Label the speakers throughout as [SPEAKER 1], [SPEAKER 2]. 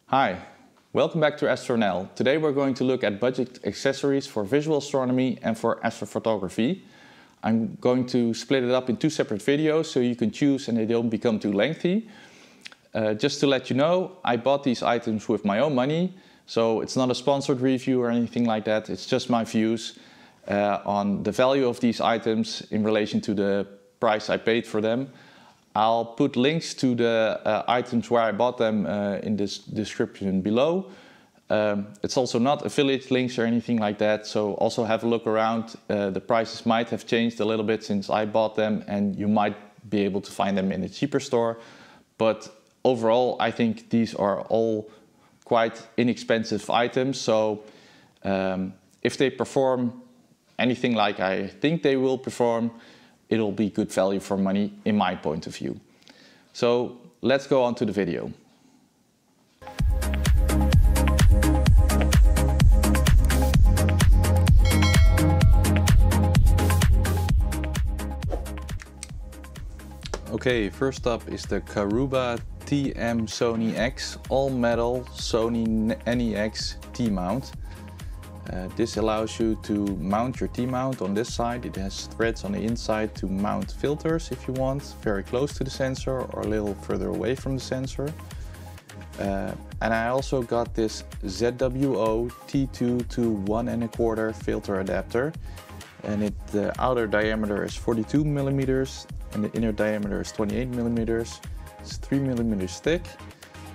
[SPEAKER 1] Hi, welcome back to Astro. Today we're going to look at budget accessories for visual astronomy and for astrophotography. I'm going to split it up in two separate videos so you can choose and they don't become too lengthy. Just to let you know, I bought these items with my own money, so it's not a sponsored review or anything like that. It's just my views on the value of these items in relation to the price I paid for them. I'll put links to the items where I bought them in this description below. It's also not affiliate links or anything like that, so also have a look around. The prices might have changed a little bit since I bought them, and you might be able to find them in a cheaper store. But overall, I think these are all quite inexpensive items, so if they perform anything like I think they will perform, it'll be good value for money in my point of view. So let's go on to the video. Okay, first up is the Caruba TM-SonyX all-metal Sony NEX T-mount. This allows you to mount your T-mount on this side. It has threads on the inside to mount filters if you want, very close to the sensor or a little further away from the sensor. And I also got this ZWO T2 to 1.25 filter adapter. And the outer diameter is 42 millimeters and the inner diameter is 28 millimeters. It's 3 millimeters thick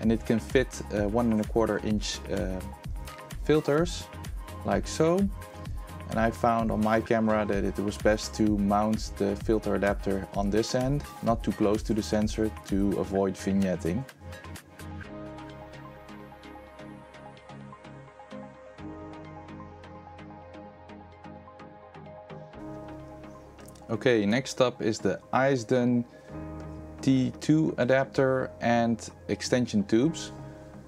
[SPEAKER 1] and it can fit 1.25 inch filters, like so. And I found on my camera that it was best to mount the filter adapter on this end, not too close to the sensor, to avoid vignetting. Okay, next up is the Eysdon T2 adapter and extension tubes.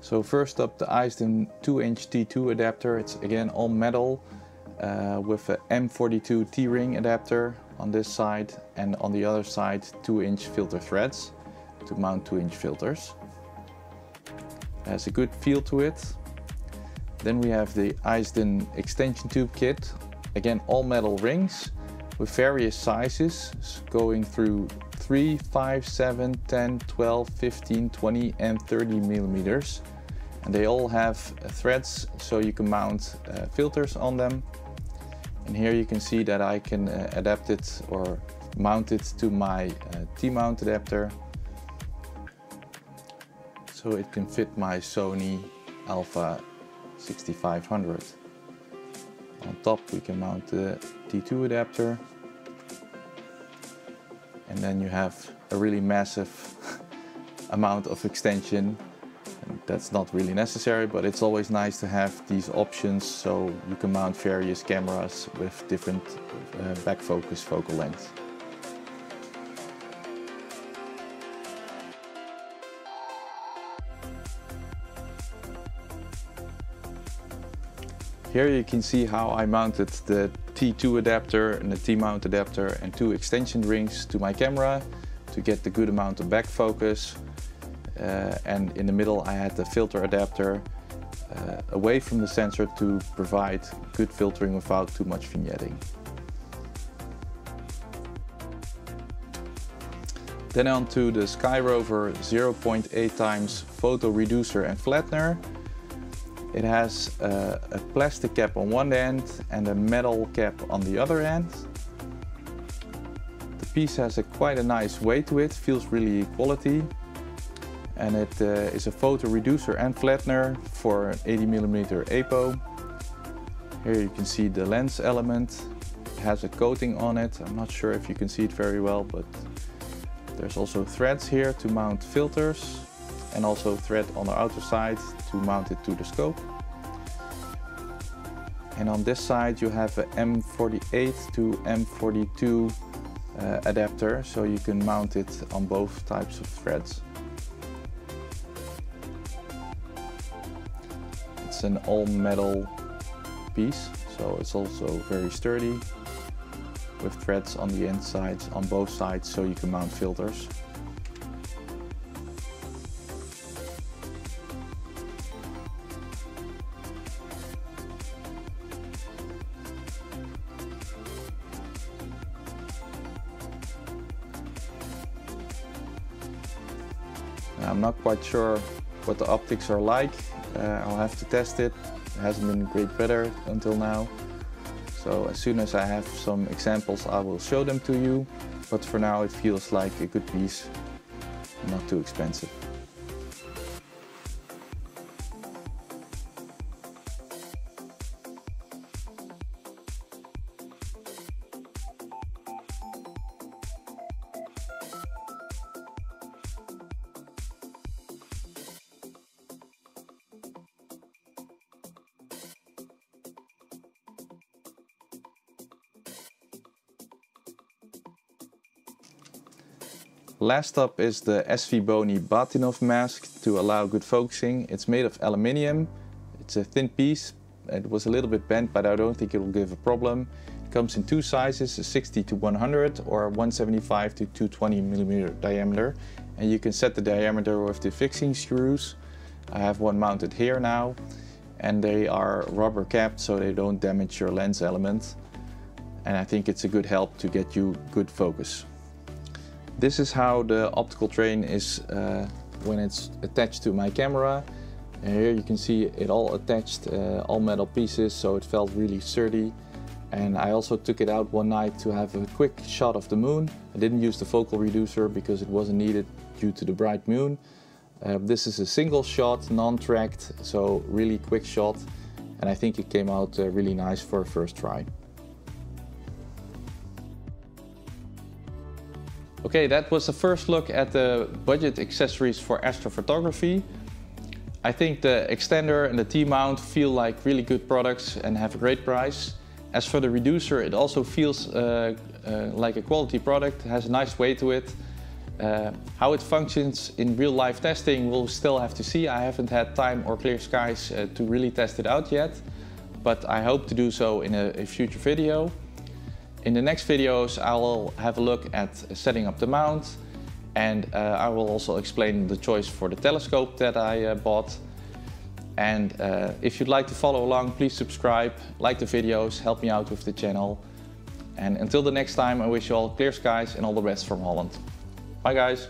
[SPEAKER 1] So first up, the Eysdon 2-inch T2 adapter. It's again all metal with a M42 T-ring adapter on this side, and on the other side 2-inch filter threads to mount 2-inch filters. It has a good feel to it. Then we have the Eysdon extension tube kit. Again, all metal rings with various sizes going through 3, 5, 7, 10, 12, 15, 20 and 30 millimeters. And they all have threads so you can mount filters on them. And here you can see that I can adapt it or mount it to my T-mount adapter. So it can fit my Sony Alpha 6500. On top we can mount the T2 adapter. And then you have a really massive amount of extension. And that's not really necessary, but it's always nice to have these options so you can mount various cameras with different back focus focal lengths. Here you can see how I mounted the T2 adapter and the T-mount adapter and 2 extension rings to my camera to get the good amount of back focus. And in the middle I had the filter adapter away from the sensor to provide good filtering without too much vignetting. Then on to the Rover 0.8 times photo reducer and flattener. It has a plastic cap on one end and a metal cap on the other end. The piece has quite a nice weight to it, feels really quality. And it is a photo reducer and flattener for an 80mm APO. Here you can see the lens element. It has a coating on it. I'm not sure if you can see it very well, but there's also threads here to mount filters and also thread on the outer side to mount it to the scope. And on this side you have a M48 to M42 adapter, so you can mount it on both types of threads. It's an all metal piece, so it's also very sturdy with threads on the inside on both sides so you can mount filters. I'm not quite sure what the optics are like. I'll have to test it. It hasn't been great weather until now. So as soon as I have some examples, I will show them to you. But for now, it feels like a good piece, not too expensive. Last up is the SVBony Bahtinov mask to allow good focusing. It's made of aluminium. It's a thin piece. It was a little bit bent, but I don't think it will give a problem. It comes in two sizes, a 60 to 100 or 175 to 220 millimeter diameter. And you can set the diameter with the fixing screws. I have one mounted here now, and they are rubber capped so they don't damage your lens element. And I think it's a good help to get you good focus. This is how the optical train is when it's attached to my camera. And here you can see it all attached, all metal pieces, so it felt really sturdy. And I also took it out one night to have a quick shot of the moon. I didn't use the focal reducer because it wasn't needed due to the bright moon. This is a single shot, non-tracked, so really quick shot. And I think it came out really nice for a first try. Okay, that was the first look at the budget accessories for astrophotography. I think the extender and the T-mount feel like really good products and have a great price. As for the reducer, it also feels like a quality product, has a nice weight to it. How it functions in real life testing we'll still have to see. I haven't had time or clear skies to really test it out yet, but I hope to do so in a future video. In the next videos I will have a look at setting up the mount, and I will also explain the choice for the telescope that I bought. And if you'd like to follow along, please subscribe, like the videos, help me out with the channel. And until the next time, I wish you all clear skies and all the best from Holland. Bye guys!